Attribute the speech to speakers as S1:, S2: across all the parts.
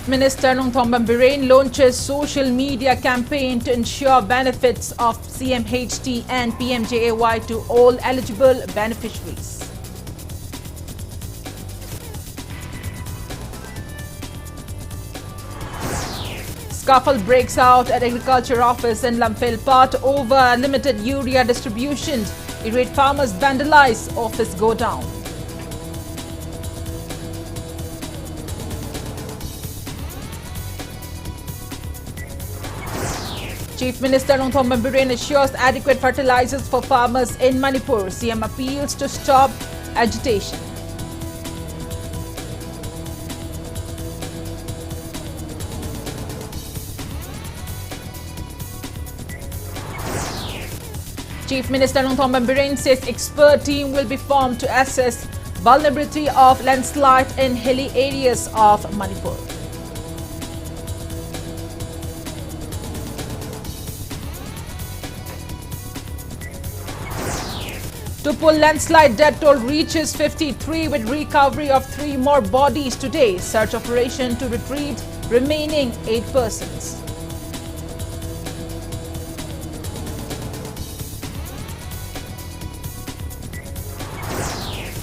S1: Chief Minister Nongthongbam Biren launches social media campaign to ensure benefits of CMHT and PMJAY to all eligible beneficiaries. Scuffle breaks out at Agriculture Office in Lamphel over limited urea distribution. Irate farmers vandalize office go down. Chief Minister Nongthongbam Biren assures adequate fertilizers for farmers in Manipur. CM appeals to stop agitation. Chief Minister Nongthongbam Biren says expert team will be formed to assess vulnerability of landslide in hilly areas of Manipur. To pull landslide death toll reaches 53 with recovery of 3 more bodies today. Search operation to retrieve remaining 8 persons.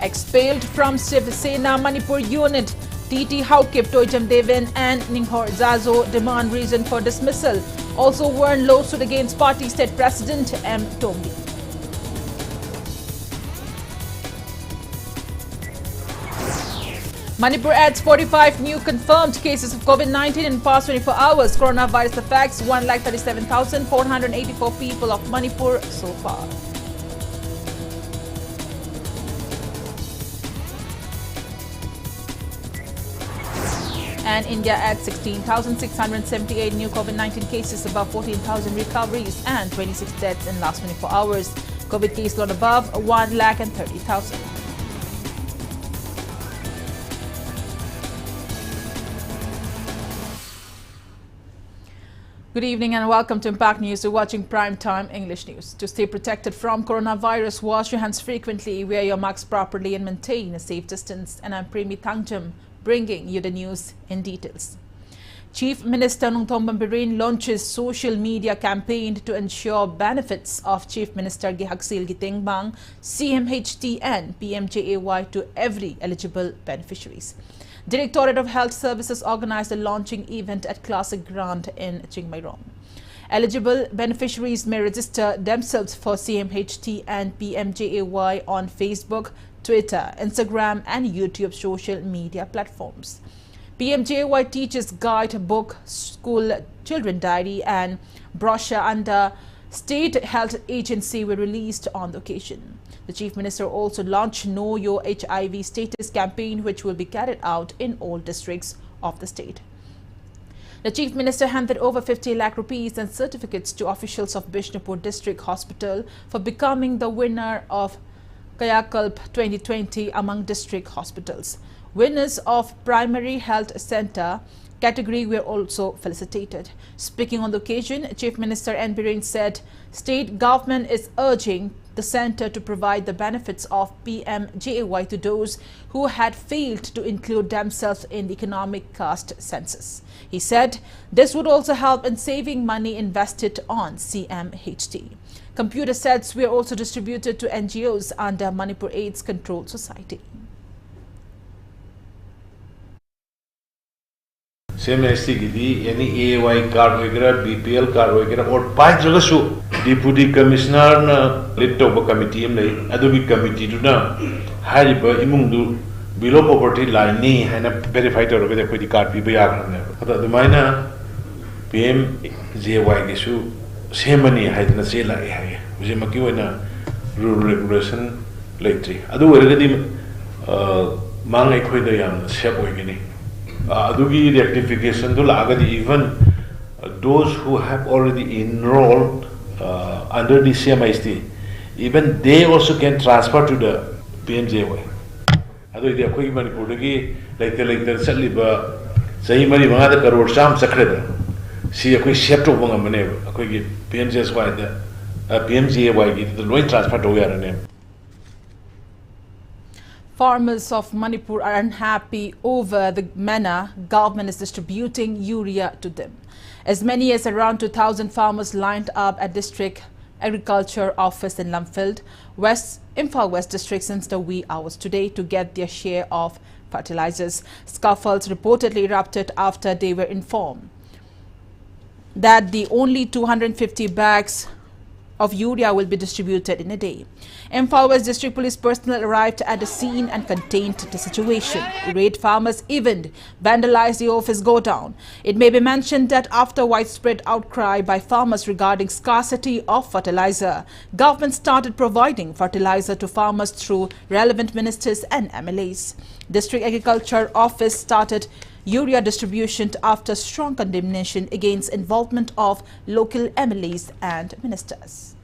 S1: Expelled from Shiv Sena Manipur unit, TT Haukip Tojam Devin and Ninghor Zazo demand reason for dismissal. Also warn lawsuit against party state president M. Tombi. Manipur adds 45 new confirmed cases of COVID-19 in past 24 hours. Coronavirus affects 1,37,484 people of Manipur so far. And India adds 16,678 new COVID-19 cases, above 14,000 recoveries and 26 deaths in last 24 hours. COVID case load above 1,30,000. Good evening and welcome to Impact News. You're watching Prime Time English News. To stay protected from coronavirus, wash your hands frequently, wear your masks properly and maintain a safe distance. And I'm PREMI THANGJAM, bringing you the news in details. Chief Minister Nongthongbam Biren launches social media campaign to ensure benefits of Chief Minister Gihaksil Gitingbang, CMHT and PMJAY to every eligible beneficiaries. Directorate of Health Services organized a launching event at Classic Grant in Chingmai. Eligible beneficiaries may register themselves for CMHT and PMJAY on Facebook, Twitter, Instagram and YouTube social media platforms. PMJAY teaches guide, book, school children diary and brochure under State Health Agency were released on the occasion. The Chief Minister also launched Know Your HIV Status campaign, which will be carried out in all districts of the state. The Chief Minister handed over 50 lakh rupees and certificates to officials of Bishnupur District Hospital for becoming the winner of Kayakalp 2020 among district hospitals. Winners of Primary Health Center category were also felicitated. Speaking on the occasion, Chief Minister N. Biren said state government is urging the centre to provide the benefits of PMJAY to those who had failed to include themselves in the economic caste census. He said this would also help in saving money invested on CMHT. Computer sets were also distributed to NGOs under Manipur AIDS Control Society.
S2: CMHT की दी यानी AY card वगैरह BPL card वगैरह और 5 जगह सु deputy commissioner ना lead Toba committee में नहीं अदुगी कमिटी दु ना हाई पर इमुंग दु बिलो प्रॉपर्टी लाइन नहीं है ना वेरीफाई तो रोके कोई कार्ड भी बयाग करने पता दुमाइना PMJAY के सु सेमनी है ना से लाए है मुझे मक्की वो ना रूल रेगुलेशन लेट्री अदु वरगदी मांग एक कोई दयाम शेप होगी नहीं Adugi rectification to lagadi even those who have already enrolled under the CMHT, even they also can transfer to the PMJAY. Adu ide koi Manipur ki like the saliba sahi mari mangada crore sham sakreda si koi shift to banga mane koi ki PMJAY the PMJAY ki the loan transfer to yara ne.
S1: Farmers of Manipur are unhappy over the manner government is distributing urea to them. As many as around 2,000 farmers lined up at District Agriculture Office in Lumfield, Imphal West District since the wee hours today to get their share of fertilizers. Scuffles reportedly erupted after they were informed that the only 250 bags of urea will be distributed in a day. Imphal West District Police personnel arrived at the scene and contained the situation. Irate farmers even vandalized the office godown. It may be mentioned that after widespread outcry by farmers regarding scarcity of fertilizer, government started providing fertilizer to farmers through relevant ministers and MLAs. District Agriculture Office started urea distribution after strong condemnation against involvement of local MLAs and ministers.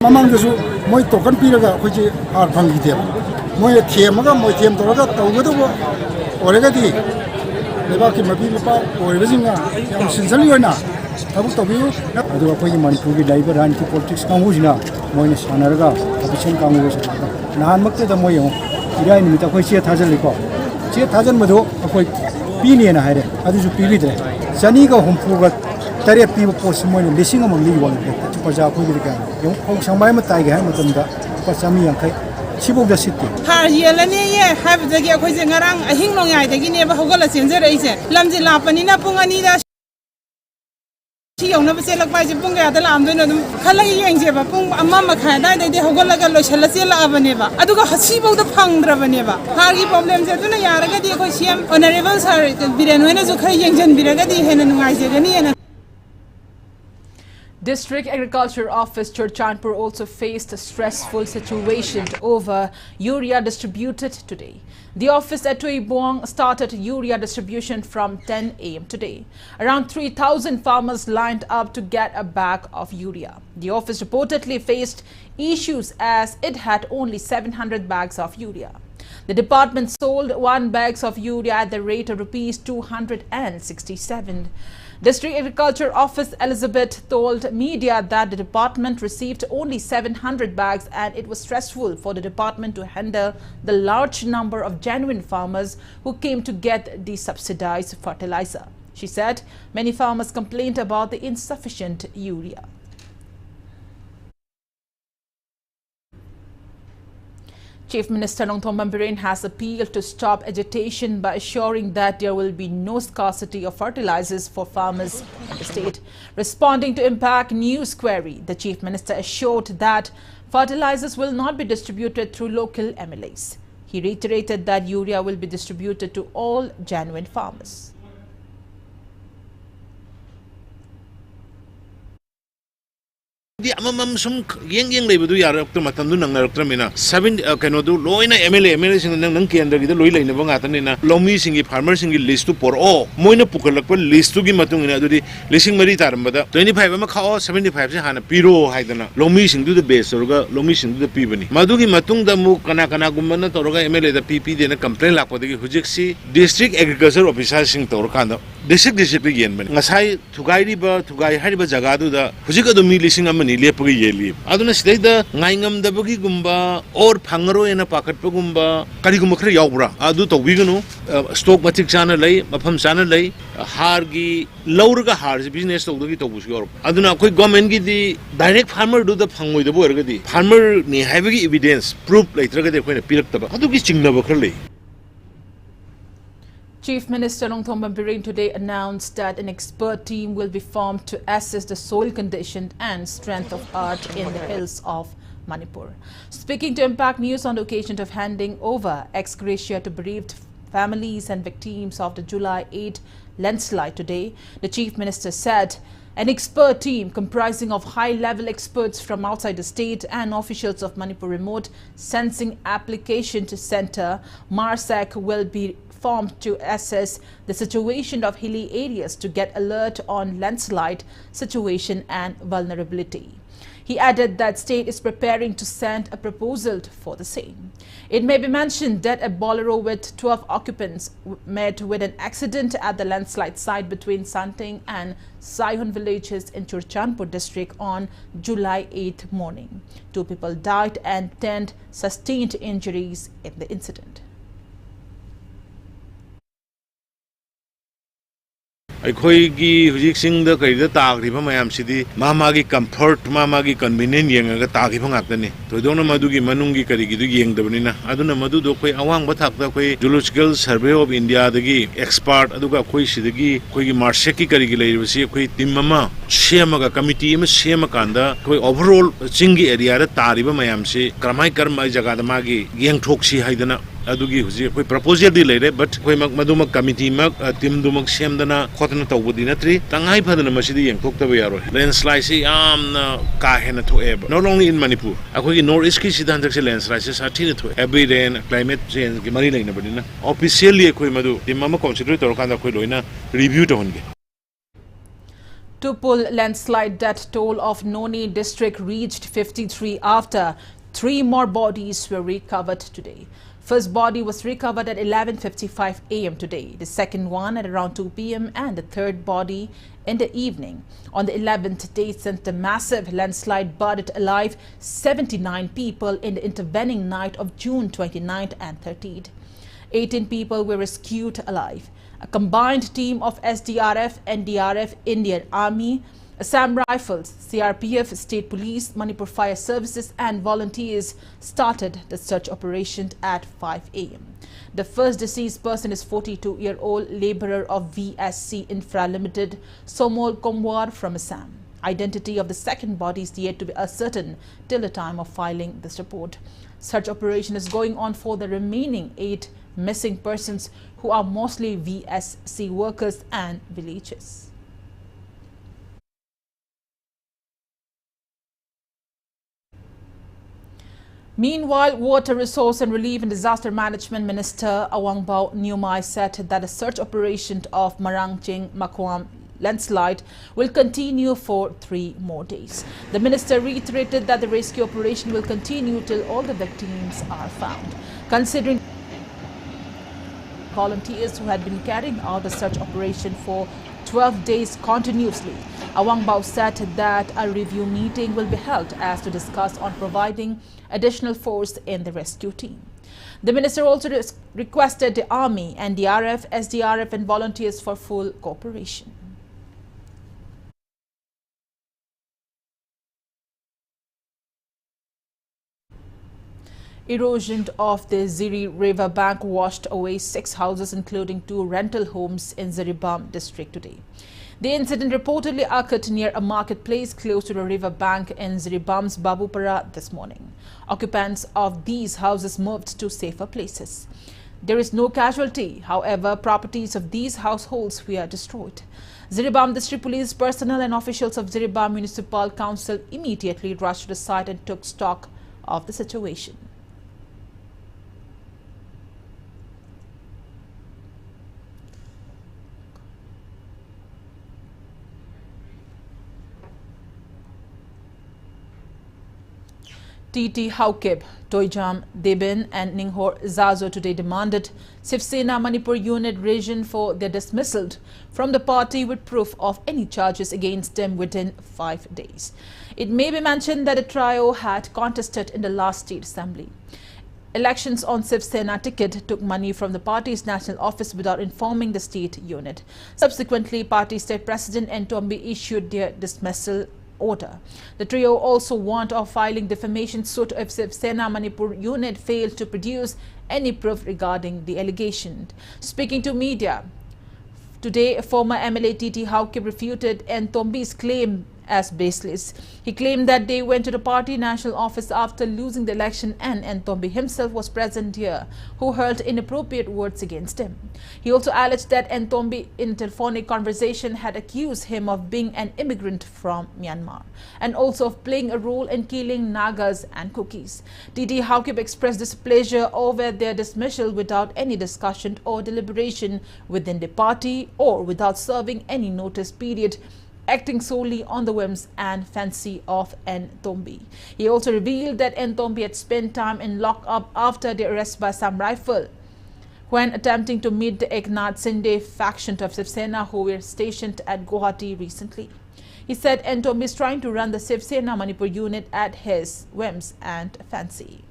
S3: Mamangdasu moi tokan piraga khoji har phangi de moi themaga moi them toraga tawgadu oregadi leba ki mabi pa orebasinga yam sinjali oina tabu tabiu adu khoi Manipur gi daiba ran ki politics kangujina moi ne sanaraga opposition kangu sa nahan makte da moi irai nimita khoi che thajal liko che thajan madu khoi pi ne na haire adu ju pi bidre sani ga humpu ga tare pi post moi lising amang li wal Paja ko gi ka yung khong samai ma tai ga ma tumda pasami yang kai sibog da sitti
S4: har yelani ye have the ge khoi je ngarang ahing long yai da gi ne ba hogala chenje rei se lamji la pani na pungani da chi yong na ba se lak bai je pung ga da lam do no dum khala gi yeng je ba pung amma ma kha dai de hogala ga lo chela se la abane ba adu ga hasibog da phang dra bane ba har gi problem je tu na yara ga di khoi CM honorable sir biren wena ju khai yeng jan biraga di hena nungai je ga ni na.
S1: District Agriculture Office Churchanpur also faced a stressful situation over urea distributed today. The office at Tuibong started urea distribution from 10 a.m. today. Around 3,000 farmers lined up to get a bag of urea. The office reportedly faced issues as it had only 700 bags of urea. The department sold 1 bag of urea at the rate of Rs 267. District Agriculture Office Elizabeth told media that the department received only 700 bags and it was stressful for the department to handle the large number of genuine farmers who came to get the subsidized fertilizer. She said many farmers complained about the insufficient urea. Chief Minister Manipuri has appealed to stop agitation by assuring that there will be no scarcity of fertilizers for farmers in the state. Responding to Impact News query, the Chief Minister assured that fertilizers will not be distributed through local MLAs. He reiterated that urea will be distributed to all genuine farmers.
S2: Di amam sum yang lebu tu yar waktu matam tu nang narak termina. Seven kano tu loi na MLA sing nang kiandar kita loi lain nabang atan na lomi singi farmer singi list tu por oh moi na pukalak per list tu ki matung ina tu di listing mari taram bada 25 ama khao 75 se hana piro hai dana lomi sing tu the base roga lomi sing tu the pibani madu ki matung da mu kana gumana toroga MLA da PP de na complaint lakpa de ki hujik si district agriculture officer sing tor kanda district yen ban ngasai thugai ri ba thugai hari ba jaga du da hujik adu mi listing amani lepagi yeli aduna sidai da ngaingam da bagi gumba or phangro ena pakat pa gumba kari gumba khre yaubra adu to wiganu stock matik chana lei mafam chana lei har gi laurga har business to gi to bus yor aduna koi government gi di direct farmer do da phangoi da borga di farmer ni haibagi evidence proof laitra ga de koina pirak ta adu gi chingna ba khrle.
S1: Chief Minister Manipuri today announced that an expert team will be formed to assess the soil condition and strength of earth in the hills of Manipur. Speaking to Impact News on the occasion of handing over ex gratia to bereaved families and victims of the July 8 landslide today, the Chief Minister said an expert team comprising of high-level experts from outside the state and officials of Manipur Remote Sensing Application Center, MARSAC, will be formed to assess the situation of hilly areas to get alert on landslide situation and vulnerability. He added that state is preparing to send a proposal for the same. It may be mentioned that a bolero with 12 occupants met with an accident at the landslide site between Santing and Saihun villages in Churchanpur district on July 8th morning. 2 people died and 10 sustained injuries in the incident.
S2: ꯑꯩꯈꯣꯏꯒꯤ ꯍꯧꯖꯤꯛꯁꯤꯡꯗ ꯀꯔꯤꯗ ꯇꯥꯈ꯭ꯔꯤꯕ ꯃꯌꯥꯝꯁꯤꯗꯤ ꯃꯥꯒꯤ comfort ꯃꯥꯒꯤ ꯀꯟꯚꯤꯅꯤꯌꯟ ꯌꯦꯡꯉꯒ ꯇꯥꯈꯤꯕ ꯉꯥꯛꯇꯅꯤ ꯊꯣꯏꯗꯣꯛꯅ ꯃꯗꯨꯒꯤ ꯃꯅꯨꯡꯒꯤ ꯀꯔꯤꯒꯤꯗꯨ ꯌꯦꯡꯗꯕꯅꯤꯅ ꯑꯗꯨꯅ ꯃꯗꯨꯗꯣ ꯑꯩꯈꯣꯏ ꯑꯋꯥꯡꯕ ꯊꯥꯛꯇ ꯑꯩꯈꯣꯏ ꯖꯨꯂꯣꯖꯤꯀꯦꯜ ꯁꯔꯚꯦ ꯑꯣꯐ ꯏꯟꯗꯤꯌꯥꯗꯒꯤ ꯑꯦꯛꯁꯄꯥꯔꯠ ꯑꯗꯨꯒ ꯑꯩꯈꯣꯏ ꯁꯤꯗꯒꯤ ꯑꯩꯈꯣꯏꯒꯤ ꯃꯥꯔꯁꯦꯛꯀꯤ ꯀꯔꯤꯒꯤ ꯂꯩꯔꯤꯕꯁꯤ ꯑꯩꯈꯣꯏ ꯇꯤꯝ ꯑꯃ ꯁꯦꯝꯃꯒ ꯀꯃꯤꯇꯤ ꯑꯃ ꯁꯦꯝꯃꯀꯥꯟꯗ ꯑꯩꯈꯣꯏ ꯑꯣꯚꯔꯑꯣꯜ ꯆꯤꯡꯒꯤ ꯑꯦꯔꯤꯌꯥꯗ ꯇꯥꯔꯤꯕ ꯃꯌꯥꯝꯁꯤ ꯀꯔꯝꯕ ꯖꯒꯥꯗ ꯃꯥꯒꯤ ꯌꯦꯡꯊꯣꯛꯁꯤ ꯍꯥꯏꯗꯅ ꯑꯗꯨꯒꯤ ꯍꯧꯖꯤꯛ ꯑꯩꯈꯣꯏ ꯄ꯭ꯔꯄꯣꯖꯦꯜꯗꯤ ꯂꯩꯔꯦ ꯕꯠ ꯑꯩꯈꯣꯏ ꯃꯗꯨꯃꯛ ꯀꯃꯤꯇꯤꯃꯛ ꯇꯤꯝꯗꯨꯃꯛ ꯁꯦꯝꯗꯅ ꯈꯣꯠꯇꯅ ꯇꯧꯕꯗꯤ ꯅꯠꯇ꯭ꯔꯤ ꯇꯉꯥꯏ ꯐꯗꯅ ꯃꯁꯤꯗꯤ ꯌꯦꯡꯊꯣꯛꯇꯕ ꯌꯥꯔꯣꯏ ꯂꯦꯟꯁ꯭ꯂꯥꯏꯗꯁꯤ ꯌꯥꯝꯅ ꯀꯥ ꯍꯦꯟꯅ ꯊꯣꯛꯑꯦꯕ ꯅꯣꯠ ꯑꯣꯟꯂꯤ ꯏꯟ ꯃꯅꯤꯄꯨꯔ ꯑꯩꯈꯣꯏꯒꯤ ꯅꯣꯔꯊ ꯏꯁꯠꯀꯤꯁꯤꯗ ꯍꯟꯗꯛꯁꯦ ꯂꯦꯟꯁ꯭ꯂꯥꯏꯗꯁꯦ ꯁꯥꯊꯤꯅ ꯊꯣꯛꯑꯦ ꯑꯦꯕ꯭ꯔꯤ ꯔꯦꯟ ꯀ꯭ꯂꯥꯏꯃꯦꯠ ꯆꯦꯟꯖꯒꯤ ꯃꯔꯤ ꯂꯩꯅꯕꯅꯤꯅ ꯑꯣꯐꯤꯁꯤꯌꯦꯜꯂꯤ ꯑꯩꯈꯣꯏ ꯃꯗꯨ ꯇꯤꯝ ꯑꯃ ꯀꯟꯁꯤꯗꯔ ꯇꯧꯔꯀꯥꯟꯗ ꯑꯩꯈꯣꯏ ꯂꯣꯏꯅ review ꯇꯧꯍꯟꯒꯦ.
S1: Tupul landslide death toll of Noni district reached 53 after 3 more bodies were recovered today. First body was recovered at 11:55 a.m. today, the second one at around 2 p.m. and the third body in the evening. On the 11th day since the massive landslide buried alive 79 people in the intervening night of June 29th and 30th. 18 people were rescued alive. A combined team of SDRF, NDRF, Indian Army, Assam Rifles, CRPF, State Police, Manipur Fire Services and volunteers started the search operation at 5 a.m. The first deceased person is 42-year-old laborer of VSC Infra Limited, Somol Komwar from Assam. Identity of the second body is yet to be ascertained till the time of filing this report. Search operation is going on for the remaining 8 missing persons who are mostly VSC workers and villagers. Meanwhile, Water Resource and Relief and Disaster Management Minister Awangbao Nyumai said that the search operation of Marangching Makwam landslide will continue for 3 more days. The minister reiterated that the rescue operation will continue till all the victims are found. Considering volunteers who had been carrying out the search operation for 12 days continuously, Awangbao said that a review meeting will be held as to discuss on providing additional force in the rescue team. The minister also requested the Army, NDRF, SDRF and volunteers for full cooperation. Erosion of the Ziri River bank washed away 6 houses including 2 rental homes in Ziribam district today. The incident reportedly occurred near a marketplace close to the river bank in Ziribam's Babupara this morning. Occupants of these houses moved to safer places. There is no casualty. However, properties of these households were destroyed. Ziribam District Police personnel and officials of Ziribam Municipal Council immediately rushed to the site and took stock of the situation. TT Haukib, Toijam, Deben and Ninghor Zazo today demanded Shiv Sena Manipur unit region for their dismissal from the party with proof of any charges against them within 5 days. It may be mentioned that the trio had contested in the last state assembly elections on Shiv Sena ticket, took money from the party's national office without informing the state unit. Subsequently, party state president Ntombi issued their dismissal order. The trio also warned of filing defamation suit if Shiv Sena Manipur unit failed to produce any proof regarding the allegation. Speaking to media today, former MLA TT Haukib refuted Ntombi's claim as baseless. He claimed that they went to the party national office after losing the election and Ntombi himself was present here, who hurled inappropriate words against him. He also alleged that Ntombi in a telephonic conversation had accused him of being an immigrant from Myanmar and also of playing a role in killing Nagas and Kukis. TT Haukib expressed displeasure over their dismissal without any discussion or deliberation within the party or without serving any notice period acting solely on the whims and fancy of Ntombi. He also revealed that Ntombi had spent time in lockup after the arrest by some rifle when attempting to meet the Eknath Shinde faction of Shiv Sena who were stationed at Guwahati recently. He said Ntombi is trying to run the Shiv Sena Manipur unit at his whims and fancy.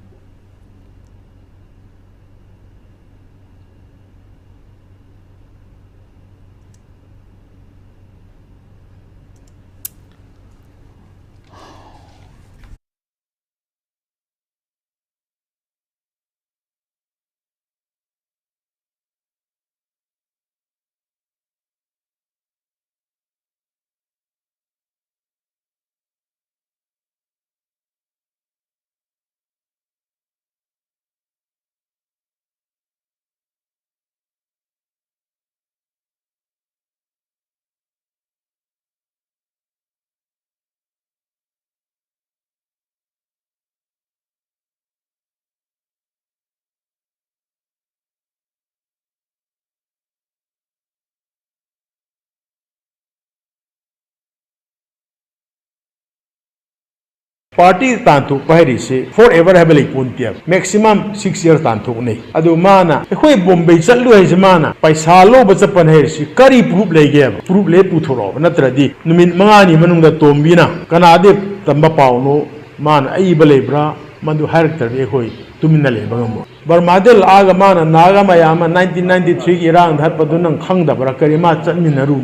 S5: Party tantu pahari se forever have like puntia maximum 6 years tantu nei adu mana ekoi Bombay challu hai mana paisa lo bachapan hai si kari proof lege proof le puthoro natradi numin mangani manungda tombina kana de tamba pauno man ai balebra mandu character ekoi tumina le bangamo barmadel aga mana naga mayama 1993 irang dharpadu nang khangda bara kari ma chatminaru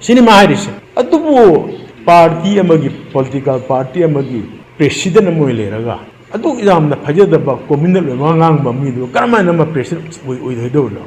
S5: cinema harise adubu party amagi political party amagi president amoy leraga adu yamna phajadaba communal wangang ba midu karmana ma president oi do lo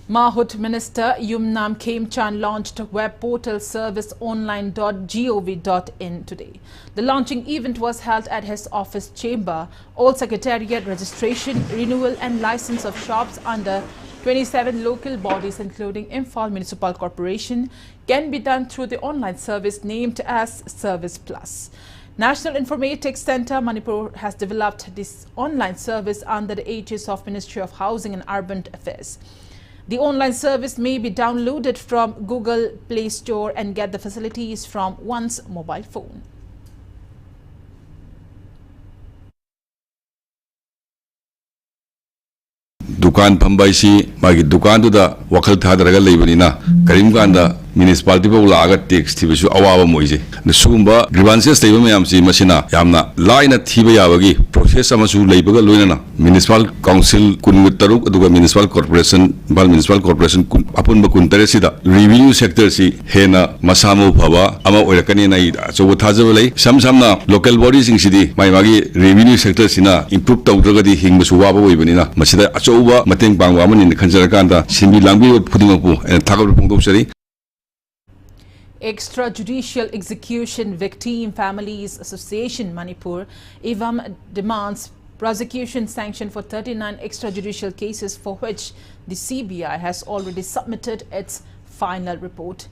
S1: Mahut Minister Yumnam Khemchan launched web portal service online.gov.in today. The launching event was held at his office chamber. All secretariat registration, renewal and license of shops under 27 local bodies including Imphal Municipal Corporation can be done through the online service named as Service Plus. National Informatics Centre Manipur has developed this online service under the aegis of Ministry of Housing and Urban Affairs. The online service may be downloaded from Google Play Store and get the facilities from one's mobile phone.
S6: Dukan pambaisi magi dukan tu da wakal thadaraga leibanina karimganda municipality ba ulaga tax thibisu awaba moije ne sugumba grievances leiba mayam si masina yamna laina thiba yabagi process amasu leibaga loinana municipal council kunmutaruk aduga municipal corporation apun ba kuntare sida revenue sector si hena masamo phaba ama oirakani nai achobo thajaba lei samna local bodies sing sidi mai magi revenue sector sina improve tawdragadi hingbasu waba oibanina masida achoba mateng bangwa amani khanjarakanda simbi langbi phudingakpu thagab pongdopsari.
S1: Extrajudicial Execution Victim Families Association Manipur EVAM demands prosecution sanction for 39 extrajudicial cases for which the CBI has already submitted its final report.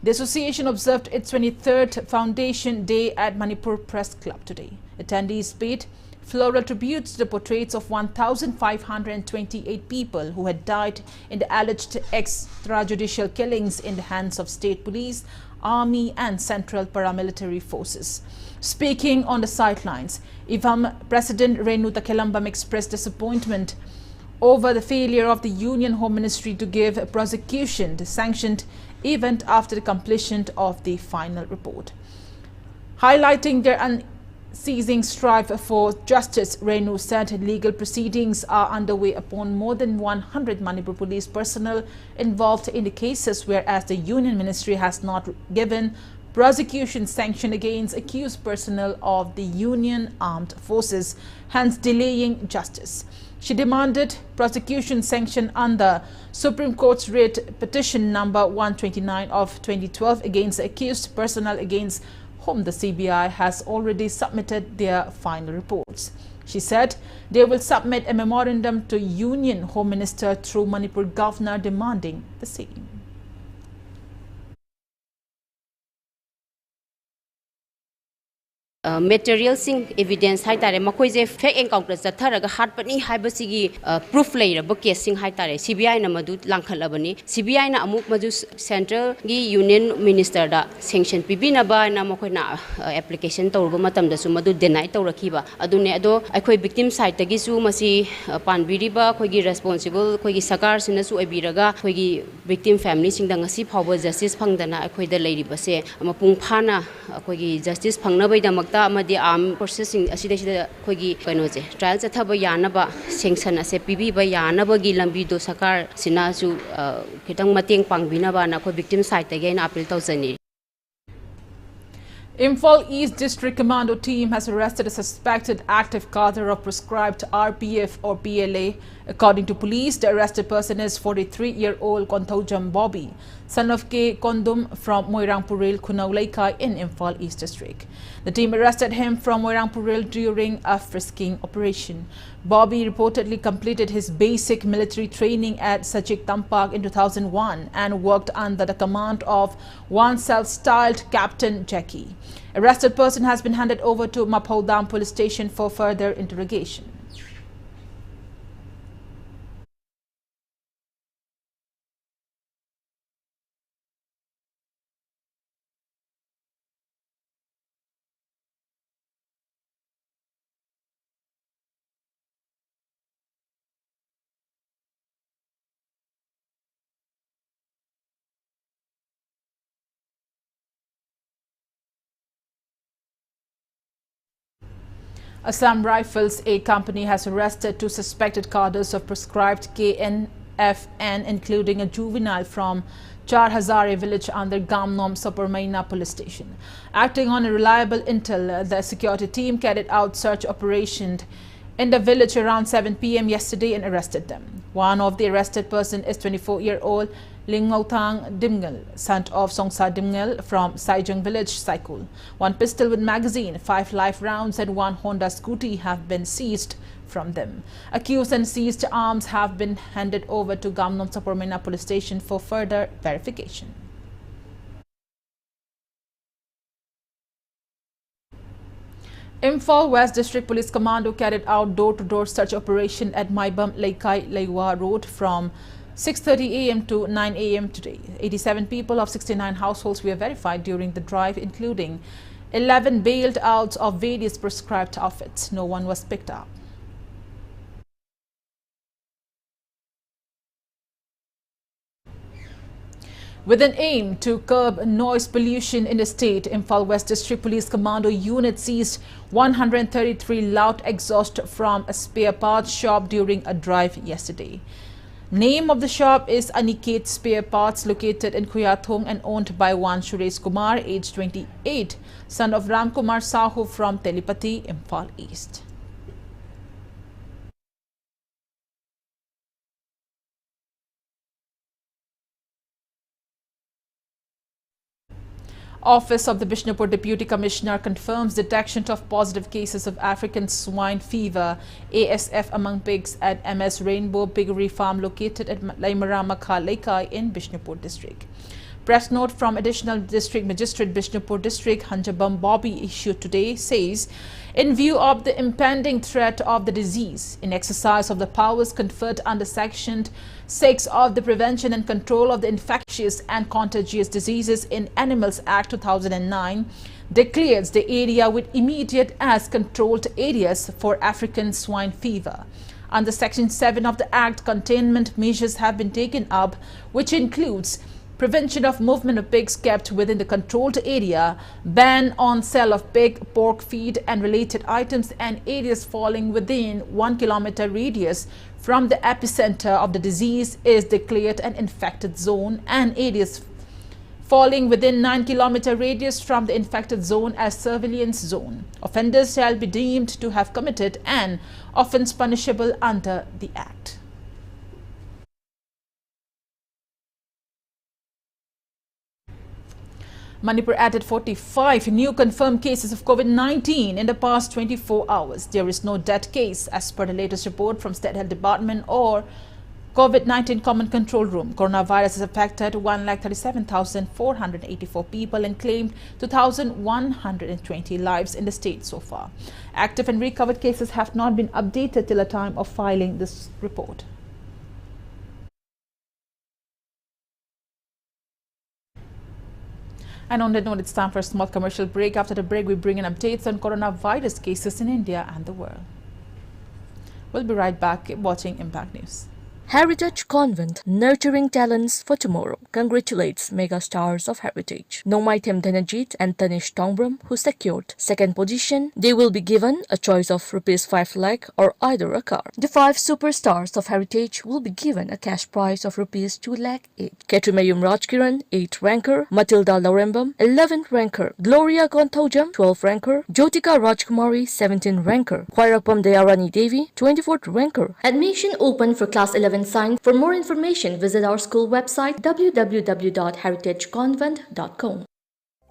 S1: The association observed its 23rd Foundation Day at Manipur Press Club today. Attendees paid floral tributes to the portraits of 1,528 people who had died in the alleged extrajudicial killings in the hands of state police, army and central paramilitary forces. Speaking on the sidelines, EVAM President Renu Takelambam expressed disappointment over the failure of the Union Home Ministry to give prosecution the sanctioned event after the completion of the final report. Highlighting their unceasing strive for justice, Renu said legal proceedings are underway upon more than 100 Manipur police personnel involved in the cases, whereas the Union Ministry has not given prosecution sanction against accused personnel of the Union Armed Forces, hence delaying justice. She demanded prosecution sanction under Supreme Court's writ petition number 129 of 2012 against accused personnel against whom the CBI has already submitted their final reports. She said they will submit a memorandum to Union Home Minister through Manipur Governor demanding the same.
S7: Materials evidence hai tare makoi je fake encounter chatharaga hatpani haibasigi proof leiraba case sing hai tare CBI na madu langkhalabani CBI na amuk maju central gi union minister da sanction pibina ba na makoi na application tawruba matam da su madu deny tawrakhiba adune ado akhoi victim side tagi su masi panbiriba khoi gi responsible khoi gi sakar sina su abiraga khoi gi victim family sing da ngasi phawba justice phangdana akhoi da leiriba se amapung phana khoi gi justice phangna bai da amadi arm processing asida khogi kanoje trial chathaba yanaba sanction ase pibi ba yanaba gi lambi do sakar sina su khitang mateng pangbina ba na khoi victim side ta gain appeal tawjani.
S1: Imphal East District Commando team has arrested a suspected active cadre of proscribed RPF or PLA. According to police, the arrested person is 43-year-old THANGJAM Bobby, son of K. Kondum from Moirangpuril, Kunaulaikai in Imphal East District. The team arrested him from Moirangpuril during a frisking operation. Bobby reportedly completed his basic military training at Sachik Tampak in 2001 and worked under the command of one self-styled Captain Jackie. Arrested person has been handed over to Maphodam police station for further interrogation. Assam Rifles, a company, has arrested two suspected cadres of proscribed KNFN, including a juvenile from Char Hazare village under Gamnom Saparmaina police station. Acting on a reliable intel, the security team carried out search operation in the village around 7 p.m. yesterday and arrested them. One of the arrested person is 24-year-old Lingautang Dimgal, son of Songsa Dimgal from Saijung village, Saikul. One pistol with magazine, 5 live rounds and one Honda scooty have been seized from them. Accused and seized arms have been handed over to Gamnom Saparmaina police station for further verification. Imphal West District Police Commando carried out door-to-door search operation at Maibam Laikai Laiwa Road from 6:30 a.m. to 9 a.m. today. 87 people of 69 households were verified during the drive, including 11 bailed out of various prescribed outfits. No one was picked up. With an aim to curb noise pollution in the state, Imphal West District Police Commando unit seized 133 loud exhaust from a spare parts shop during a drive yesterday. Name of the shop is Aniket Spare Parts, located in Kuyathong and owned by one Suresh Kumar, aged 28, son of Ram Kumar Sahu from Telepati, Imphal East. Office of the Bishnupur Deputy Commissioner confirms detection of positive cases of African swine fever ASF among pigs at MS Rainbow Piggery Farm located at Laimarama Lake in Bishnupur district. Press note from Additional District Magistrate Bishnupur District Hanjabam Bobby issued today says, in view of the impending threat of the disease, in exercise of the powers conferred under Section 6 of the Prevention and Control of the Infectious and Contagious Diseases in Animals Act 2009, declares the area with immediate as controlled areas for African swine fever. Under Section 7 of the Act, containment measures have been taken up, which includes prevention of movement of pigs kept within the controlled area, ban on sale of pig, pork feed and related items, and areas falling within 1 kilometer radius from the epicenter of the disease is declared an infected zone, and areas falling within 9 kilometer radius from the infected zone as surveillance zone. Offenders shall be deemed to have committed an offence punishable under the Act. Manipur added 45 new confirmed cases of COVID-19 in the past 24 hours. There is no death case as per the latest report from State Health Department or COVID-19 Common Control Room. Coronavirus has affected 137,484 people and claimed 2,120 lives in the state so far. Active and recovered cases have not been updated till the time of filing this report. And on that note, it's time for a small commercial break. After the break, we bring in updates on coronavirus cases in India and the world. We'll be right back. Keep watching Impact News.
S8: Heritage Convent, nurturing talents for tomorrow, congratulates mega stars of heritage. Nomaitem Dhanajit and Tanish Tongbram, who secured second position. They will be given a choice of ₹5 lakh or either a car. The 5 superstars of heritage will be given a cash prize of ₹2 lakh each. Ketrimayum Rajkiran, 8th ranker, Matilda Laurembam, 11th ranker, Gloria Gontojam, 12th ranker, Jyotika Rajkumari, 17th ranker, Khwairapam Dayarani Devi, 24th ranker. Admission open for class 11 science. For more information, visit our school website www.heritageconvent.com.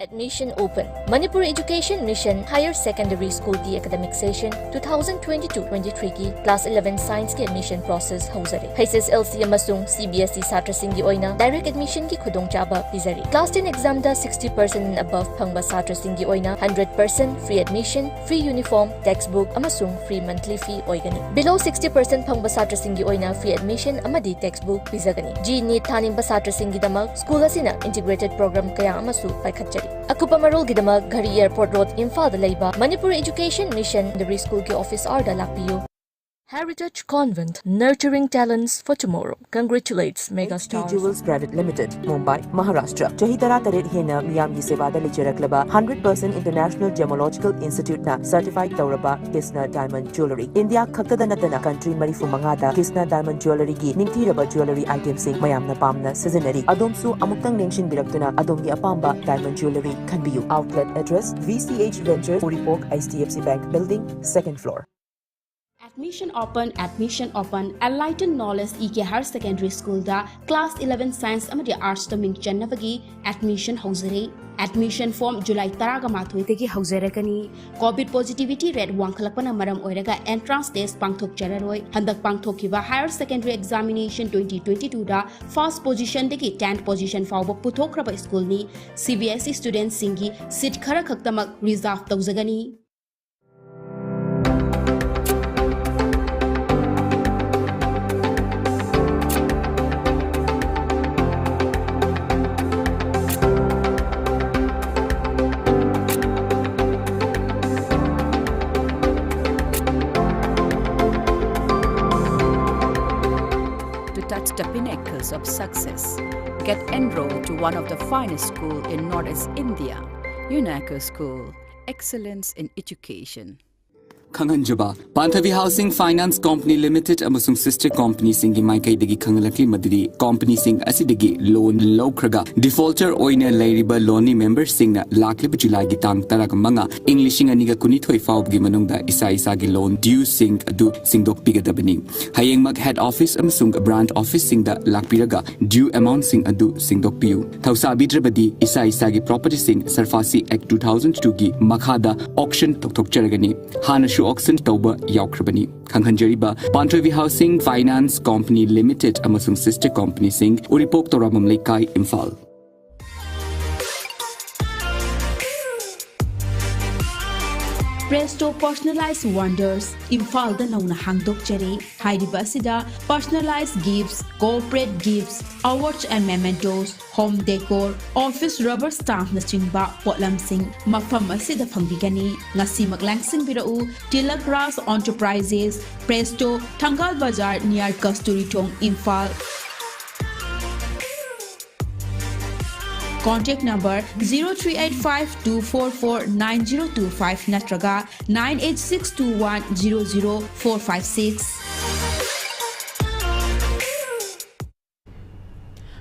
S8: Admission open. Manipur Education Mission Higher Secondary School की academic session 2022-23 की class 11 science की admission process हौजरे. HSLC अमसुंग CBSE सात्रसिंग की ओइना direct admission की खुदोंचाबा पिजरी. Class 10 exam दा 60% and above फंगबा सात्रसिंग की ओइना 100% free admission, free uniform, textbook अमसुंग free monthly fee ओइगनी. Below 60% फंगबा सात्रसिंग की ओइना free admission अमदी textbook पिजगनी. G NEET थानिंगबा सात्रसिंग की दमक school असिना integrated program कया अमसु पाइखटचरी. Akupa Marul Gidamag Ghari Airport Road Imphal Laiba Manipur Education Mission the school ki office arda lakpiyo. Heritage Convent, nurturing talents for tomorrow, congratulates mega stars.
S9: Jewels Private Limited, Mumbai, Maharashtra. Chahitara Tarit Hena Miyamgi Sevada Licheraklaba 100% International Gemological Institute na certified Tauraba Kisna Diamond Jewelry. India Kaktadanatana country Marifu Mangada Kisna Diamond Jewelry gi Ningtiraba Jewelry items sing Mayamna Pamna Seasonary. Adomsu Amuktang Nenshin Biraktuna Adomgi Apamba Diamond Jewelry Kanbiyu. Outlet address VCH Ventures, Puripok, HDFC Bank Building, 2nd floor.
S10: Admission open, Enlightened Knowledge EK Higher Secondary School da Class 11 Science amadi Arts to Ming Channavagi admission hauzare. Admission form July 13 tagi hauzarakani. COVID positivity rate wangkhalakpana maram oiraga entrance test pangthok chararoi. Handak pangthokiba Higher Secondary Examination 2022 da first position dagi 10th position fawba puthokraba school ni CBSE students singi seat khara khaktamak reserve tawzagani.
S11: The pinnacles of success. Get enrolled to one of the finest schools in Northeast India, UNACO School, Excellence in Education.
S12: Khanganjaba Panthavi Housing Finance Company Limited amasung sister company singi maikai dagi khangalakli madri company sing asidagi loan lawkraga defaulter oina lairiba loan member singna lakliba July gi tang tarak manga Englishing aniga kunithoi fawbgi manungda isa gi loan due sing adu singdok pigadabani hayeng mag head office amasung branch office singda lakpiraga due amount sing adu singdok piu thausa bidrabadi isa gi property sing Sarfasi Act 2002 gi makhada auction toktok charagani hana auction tauba yaukrabani khanghanjariba Panthavi Housing Finance Company Limited amasung sister company sing uripok toramam leikai Imphal.
S10: Presto Personalized Wonders Imphal da nauna hangdok chari hairiba sida personalized gifts, corporate gifts, awards and mementos, home decor, office rubber stamp na chingba potlam sing mafam asida phangdigani ngasi maglangsing birau Tilakras Enterprises Presto Thangal Bazar near Kasturi Thong Imphal. Contact number 0385-244-9025 natraga 98621-00456.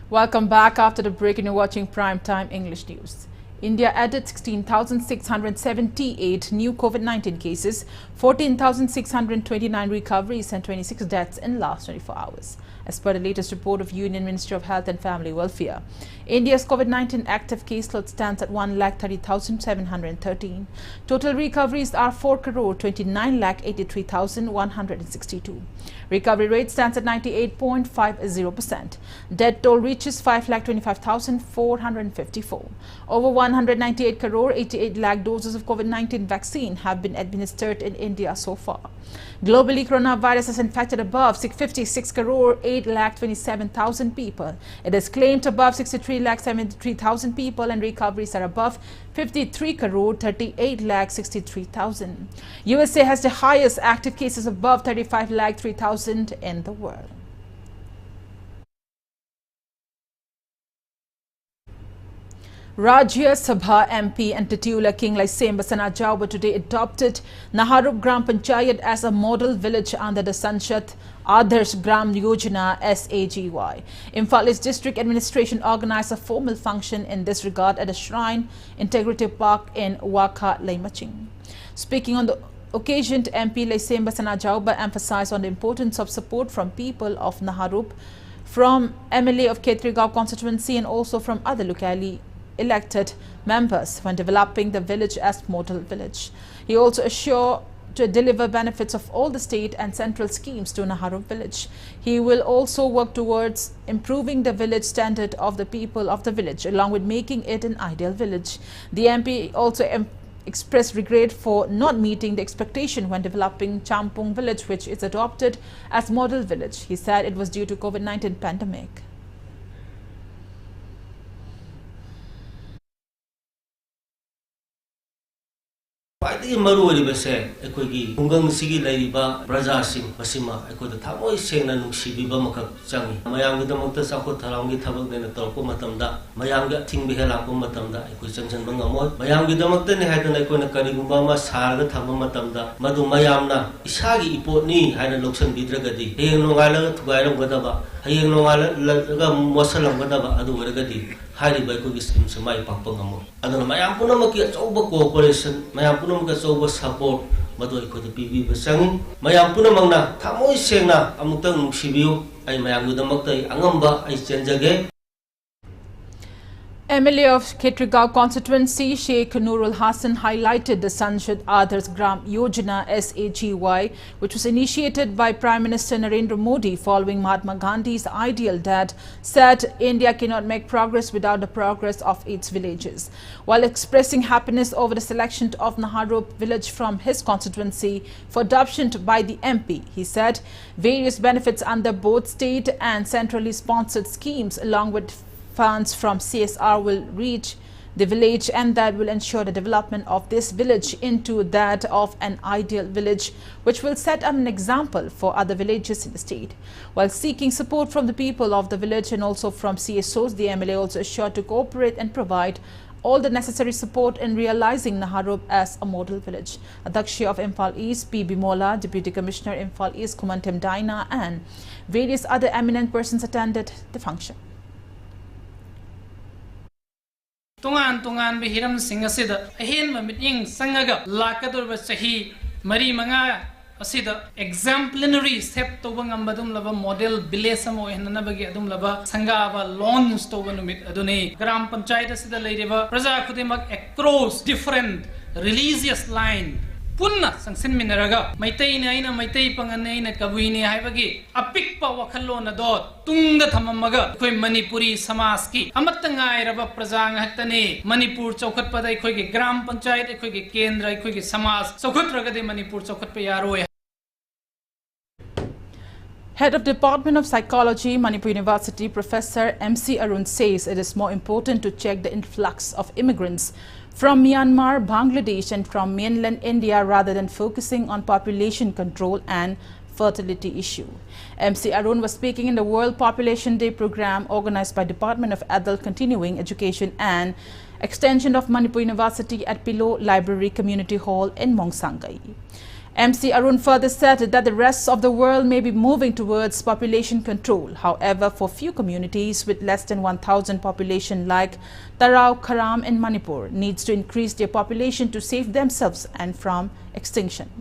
S1: Welcome back after the break and you're watching Primetime English News. India added 16,678 new COVID-19 cases, 14,629 recoveries and 26 deaths in last 24 hours. as per the latest report of Union Ministry of Health and Family Welfare. India's COVID-19 active caseload stands at 1,30,713. Total recoveries are 4,29,83,162. Recovery rate stands at 98.50%. Death toll reaches 5,25,454. Over 198 crore 88 lakh doses of COVID-19 vaccine have been administered in India so far. Globally, coronavirus has infected above 56 crore 8 lakh 27,000 people. It is claimed above 63 lakh 73,000 people, and recoveries are above 53 crore 38 lakh 63,000. USA has the highest active cases above 35 lakh 3,000 in the world. Rajya Sabha MP and Titula King Lycemba Sanajauba today adopted Naharup Gram Panchayat as a model village under the Sanshat Adarsh Gram Yojana SAGY. Imphal East District Administration organized a formal function in this regard at a Shrine Integrity Park in Waka, Laimaching. Speaking on the occasion, MP Lycemba Sanajauba emphasized on the importance of support from people of Naharup, from MLA of Khetrigao constituency and also from other locally elected members when developing the village as model village. He also assured to deliver benefits of all the state and central schemes to Naharup village. He will also work towards improving the village standard of the people of the village along with making it an ideal village. The MP also expressed regret for not meeting the expectation when developing Champung village, which is adopted as model village. He said it was due to COVID-19 pandemic.
S13: Marubase, Equigi, Ungang Sigi Laiba, Braza Sing, Basima, Equid the Tamo Sing and Shibi Bamaka Changi, Mayang with the Motasako Tarangi Tabak and the Torco Matamda, Mayanga Ting Bihelako Matamda, Equation Bangamot, Mayang with the Motan had an Equina Karibama, Saga Tamatamda, Madu Mayamna, Ishagi Iponi, had a Luxan Bidragadi, Hayano to Guido Gadaba, Hayano Mosalam Gadaba, Adu Regadi. Highly by cookies in Samai Pampangamo. And then my Ampunamaki over cooperation, my Ampunamaka over support, Madu could be Basang, my Ampunamana, Tamo Sena, Amutang Shibu, and my Amudamakta, Angamba, I change again.
S1: MLA of Khetrigao constituency Sheikh Nurul Hassan highlighted the Sanshad Adarsh Gram Yojana SAGY, which was initiated by Prime Minister Narendra Modi following Mahatma Gandhi's ideal that said India cannot make progress without the progress of its villages. While expressing happiness over the selection of Naharup village from his constituency for adoption by the MP, he said various benefits under both state and centrally sponsored schemes along with funds from CSR will reach the village, and that will ensure the development of this village into that of an ideal village, which will set an example for other villages in the state. While seeking support from the people of the village and also from CSOs, the MLA also assured to cooperate and provide all the necessary support in realizing Naharup as a model village. Adakshi of Imphal East, P. Bimola, Deputy Commissioner Imphal East, Kumantem Daina, and various other eminent persons attended the function.
S14: Tungan Bihiram Singasida, a hen meeting Sangaga, Lakadur Sahi, Marie Manga, Asida, exemplary step to Wangambadum Lava model, Bilesamo and Navagadum Lava, Sangava, Lawn Stovanumit Adune, Gram Panchayat Sida Ladiva, Praza Kudimak across different religious line. Punna Sansin Minaraga, Maitay Naina, Maitay Panganay, Kabuini, Haivagi, a pick power Kalona dot, Tunga Tamamaga, Koi Manipuri, Samaski, Amatanga, Raba Prazang Hatane, Manipur, Chokat Pada, Koi Gram Panchayat, Koi Kendra, Koi Samas, Sokotraga de Manipur, Chokat Payaro.
S1: Head of Department of Psychology, Manipur University, Professor MC Arun says it is more important to check the influx of immigrants from Myanmar, Bangladesh and from mainland India rather than focusing on population control and fertility issue. MC Arun was speaking in the World Population Day program organized by Department of Adult Continuing Education and Extension of Manipur University at Pilo Library Community Hall in Mongsangai. MC Arun further said that the rest of the world may be moving towards population control. However, for few communities with less than 1,000 population like Tarau Karam in Manipur needs to increase their population to save themselves and from extinction.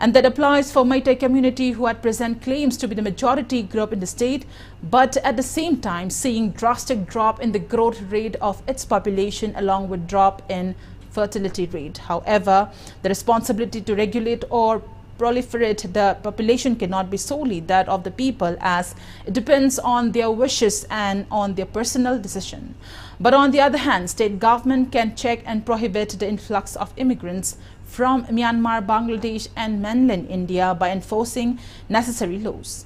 S1: And that applies for Meitei community who at present claims to be the majority group in the state, but at the same time seeing drastic drop in the growth rate of its population along with drop in fertility rate. However, the responsibility to regulate or proliferate the population cannot be solely that of the people, as it depends on their wishes and on their personal decision. But on the other hand, state government can check and prohibit the influx of immigrants from Myanmar, Bangladesh and mainland India by enforcing necessary laws.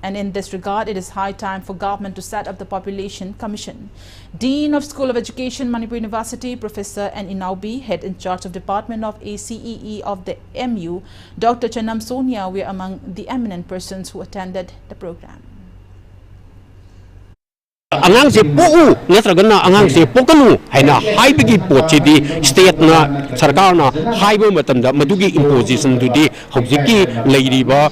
S1: And in this regard, it is high time for government to set up the Population Commission. Dean of School of Education, Manipur University, Professor N. Inaubi, head in charge of Department of ACEE of the MU, Dr. Chanam Sonia, were among the eminent persons who attended the program.
S15: Angang se po'u natragana angang se pokanu haina haibigi pochidi state na sarkar na haiba matamda madugi imposition dudi hobjiki leiriba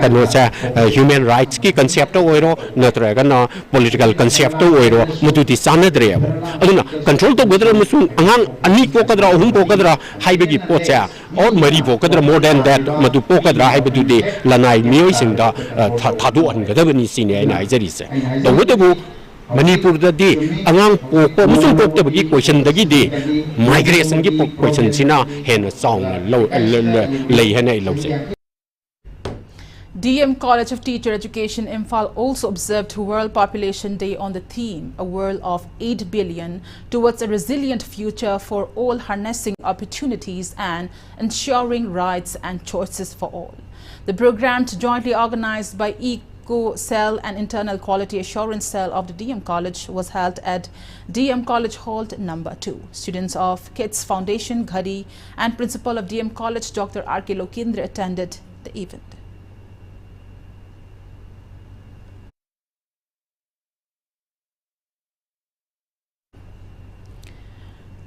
S15: kano cha human rights ki concept oiro natragana political concept oiro mududi sanadre aduna control to godra musu angang ani ko kadra hum ko kadra haibigi pocha or mari ko kadra more than that madu ko kadra haibududi lanai mioi singda thadu an gadabani sine aina ajari se Manipur di angang po musul po te bagi question dagi di migration ki question sina hen song lo lei hen lo se.
S1: DM College of Teacher Education Imphal also observed World Population Day on the theme, a world of 8 billion towards a resilient future for all, harnessing opportunities and ensuring rights and choices for all. The program, jointly organized by Cell and Internal Quality Assurance Cell of the DM College, was held at DM College Hall number 2. Students of Kids Foundation, Ghadi, and Principal of DM College, Dr. R.K. Lokindra, attended the event.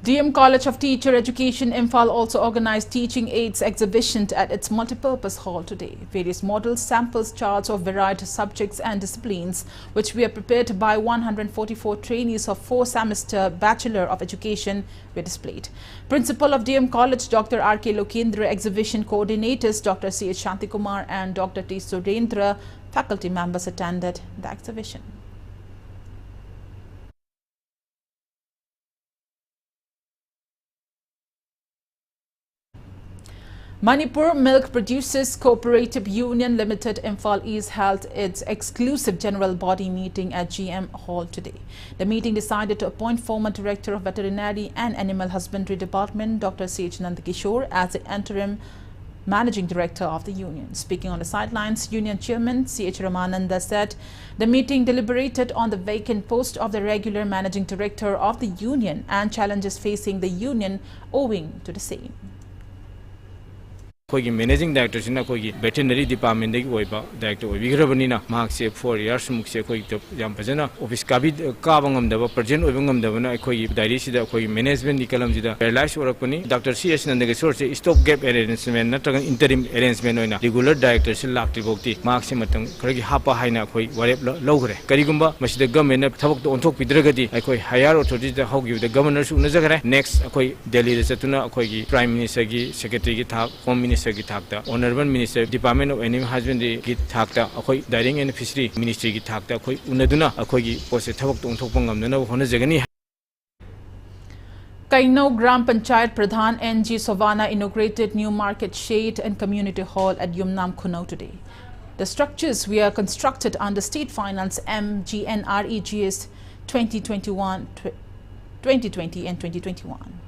S1: DM College of Teacher Education Imphal also organized Teaching Aids exhibition at its multipurpose hall today. Various models, samples, charts of varied subjects and disciplines, which were prepared by 144 trainees of 4-semester Bachelor of Education, were displayed. Principal of DM College, Dr. R.K. Lokindra, exhibition coordinators Dr. C.H. Shantikumar and Dr. T. Surendra, faculty members attended the exhibition. Manipur Milk Producers Cooperative Union Limited Imphal East held its exclusive general body meeting at GM Hall today. The meeting decided to appoint former Director of Veterinary and Animal Husbandry Department, Dr. C.H. Nandakishore, as the interim Managing Director of the union. Speaking on the sidelines, Union Chairman C.H. Ramananda said the meeting deliberated on the vacant post of the regular Managing Director of the union and challenges facing the union owing to the same.
S16: Managing Director Veterinary Department Director 4 years office present management paralyzed Dr. C.S. Nandakishore stopgap arrangement interim arrangement regular director hapa haina government higher authorities the governor next Delhi Prime Minister Secretary Home Minister Honorable Minister Department of Animal Husbandry ki thakta akoi Dairying and Fishery Ministry ki thakta akoi unaduna akoi gi post thabak tong thokpa ngamna honajagani.
S1: Kainau Gram Panchayat Pradhan NG Sovana inaugurated new market shade and community hall at Yumnam Kunau today. The structures were constructed under State Finance MGNREGS 2020 and 2021.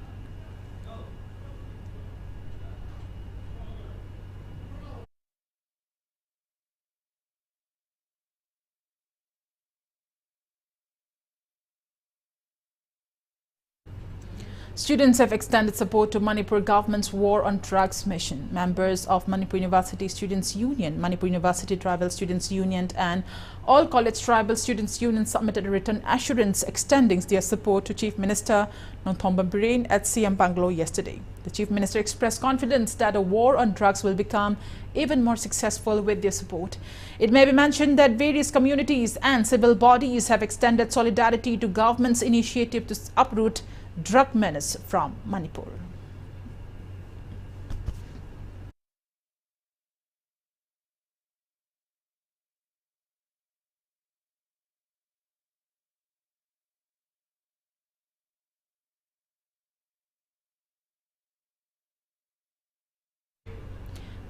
S1: Students have extended support to Manipur government's war on drugs mission. Members of Manipur University Students' Union, Manipur University Tribal Students' Union and all college tribal students' unions submitted a written assurance extending their support to Chief Minister Nonthomba Birane at CM Bangalore yesterday. The Chief Minister expressed confidence that a war on drugs will become even more successful with their support. It may be mentioned that various communities and civil bodies have extended solidarity to government's initiative to uproot drug menace from Manipur.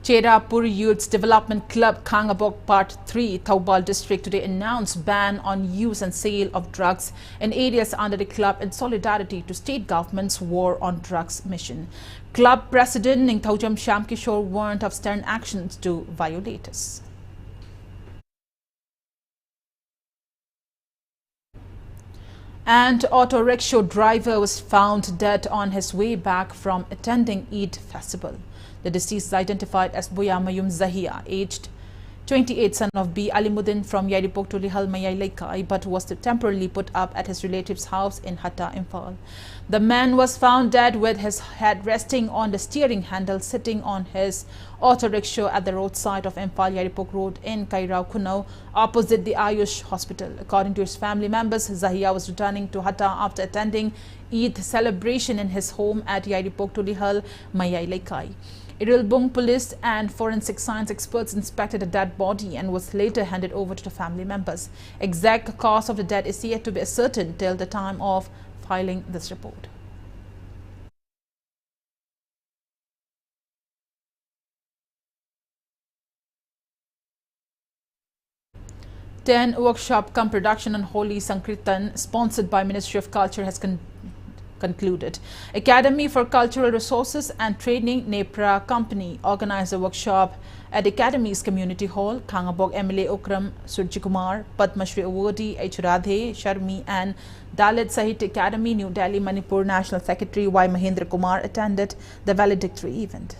S1: Cherapur Youth's Development Club Khangabok Part 3, Thoubal District today announced ban on use and sale of drugs in areas under the club in solidarity to state government's war on drugs mission. Club President THANGJAM Shyam Kishore warned of stern actions to violators. And auto rickshaw driver was found dead on his way back from attending Eid festival. The deceased is identified as Boyamayum Zahia, aged 28, son of B. Alimuddin from Yairipok to Lihal Mayai Laikai, but was temporarily put up at his relative's house in Hatta, Imphal. The man was found dead with his head resting on the steering handle, sitting on his auto rickshaw at the roadside of Imphal Yairipok Road in Kairao Kunau, opposite the Ayush Hospital. According to his family members, Zahia was returning to Hatta after attending Eid celebration in his home at Yairipok to Lihal Mayai Laikai. Irilbung police and forensic science experts inspected the dead body and was later handed over to the family members. Exact cause of the death is yet to be ascertained till the time of filing this report. Ten workshop cum production on Holy Sankirtan sponsored by Ministry of Culture has concluded. Academy for Cultural Resources and Training Nepra Company organized a workshop at Academy's Community Hall. Khangabok MLA Ukram Surjikumar, Padma Shri Awardee H. Radhe Sharmi and Dalit Sahitya Academy New Delhi Manipur National Secretary Y. Mahendra Kumar attended the valedictory event.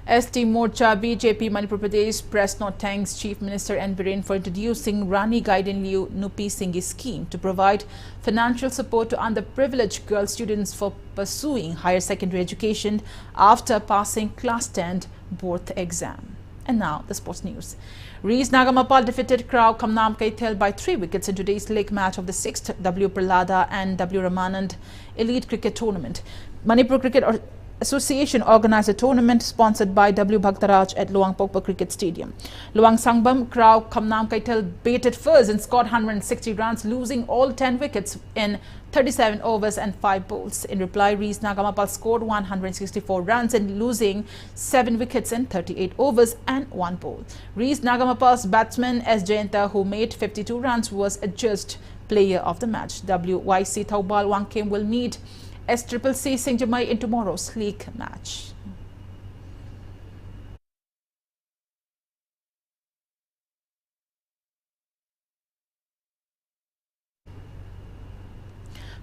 S1: ST Morcha BJP Manipur Pradesh Press Note thanks Chief Minister N. Birane for introducing Rani Gaiden Liu Nupi Singhi scheme to provide financial support to underprivileged girl students for pursuing higher secondary education after passing Class 10 board exam. And now the sports news. Rees Nagamapal defeated Krau Kamnam Kaithel by 3 wickets in today's league match of the 6th W. Pralada and W. Ramanand Elite Cricket Tournament. Manipur Cricket Association organized a tournament sponsored by W. Bhaktaraj at Luang Pokpa Cricket Stadium. Luang Sangbam Krau Kamnam Kaitel batted first and scored 160 runs, losing all 10 wickets in 37 overs and 5 bowls. In reply, Rees Nagamapal scored 164 runs and losing 7 wickets in 38 overs and 1 bowl. Rees Nagamapal's batsman S. Jayanta, who made 52 runs, was adjudged player of the match. WYC Thoubal Wangkem will meet SCCC Singjamai in tomorrow's league match.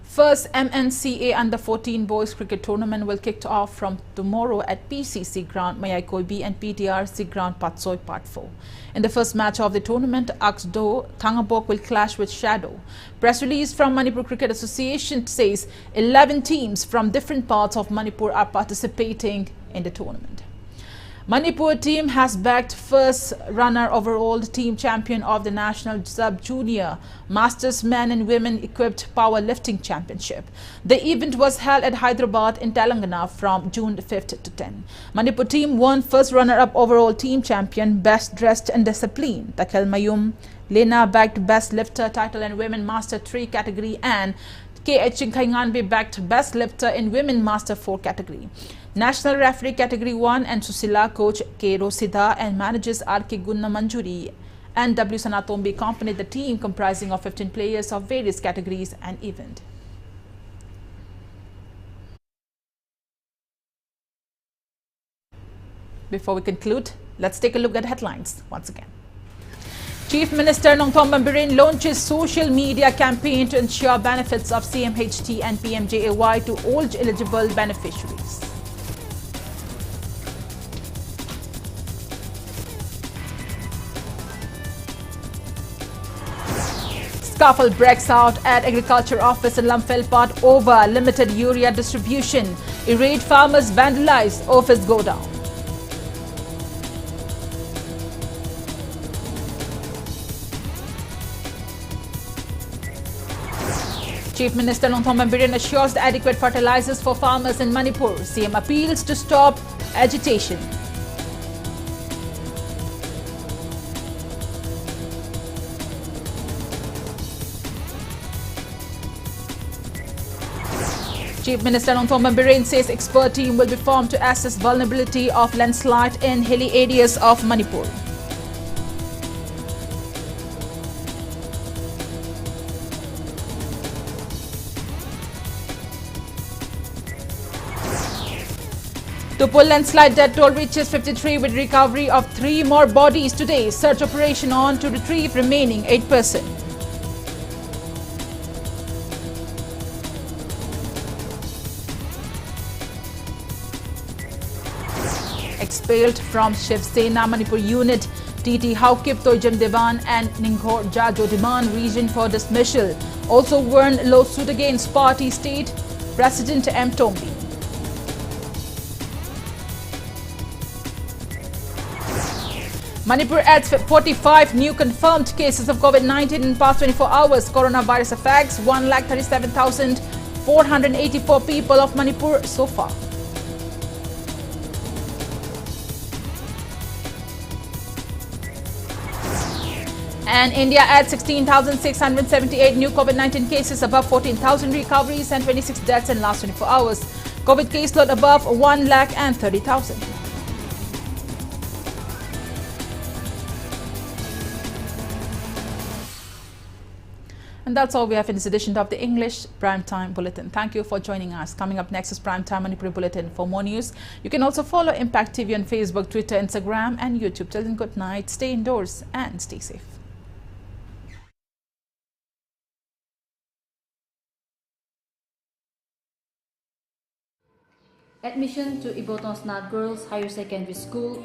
S1: First MNCA Under-14 Boys Cricket Tournament will kick off from tomorrow at PCC Ground Mayai Koibi and PTRC Ground Patsoi Part 4. In the first match of the tournament, Aksdo Thangabok will clash with Shadow. Press release from Manipur Cricket Association says 11 teams from different parts of Manipur are participating in the tournament. Manipur team has bagged first runner overall team champion of the National Sub-Junior Masters Men and Women Equipped Powerlifting Championship. The event was held at Hyderabad in Telangana from June 5th to 10. Manipur team won first runner-up overall team champion, best dressed and discipline. Takhel Mayum Lena bagged best lifter title in Women Master 3 category and K.H. Chinkainganbe bagged best lifter in Women Master 4 category. National Referee Category 1 and Susila coach K. Rosida and managers R.K. Gunna Manjuri and W. Sanatombi accompanied the team comprising of 15 players of various categories and event. Before we conclude, let's take a look at headlines once again. Chief Minister Nongthong Bambirin launches social media campaign to ensure benefits of CMHT and PMJAY to all eligible beneficiaries. Scuffle breaks out at Agriculture Office in Lamphilpat over limited urea distribution. Irate farmers vandalize office godown. Chief Minister Nongthong Bambirin assures the adequate fertilizers for farmers in Manipur. CM appeals to stop agitation. Chief Minister Nongthong Bambirin says expert team will be formed to assess vulnerability of landslide in hilly areas of Manipur. To pull landslide death toll reaches 53 with recovery of 3 more bodies today. Search operation on to retrieve remaining 8 persons. Expelled from Shiv Sena Manipur unit, TT Haukip Toijam Devan and Ninghor Jajo demand region for dismissal. Also warned lawsuit against party state President M. Tombi. Manipur adds 45 new confirmed cases of COVID-19 in past 24 hours. Coronavirus affects 137,484 people of Manipur so far. And India adds 16,678 new COVID-19 cases, above 14,000 recoveries and 26 deaths in last 24 hours. COVID caseload above 1,30,000. And that's all we have in this edition of the English Primetime Bulletin. Thank you for joining us. Coming up next is Primetime Manipuri Bulletin. For more news, you can also follow Impact TV on Facebook, Twitter, Instagram and YouTube. Till then, good night, stay indoors and stay safe.
S17: Admission to Ibotonsnat Girls Higher Secondary School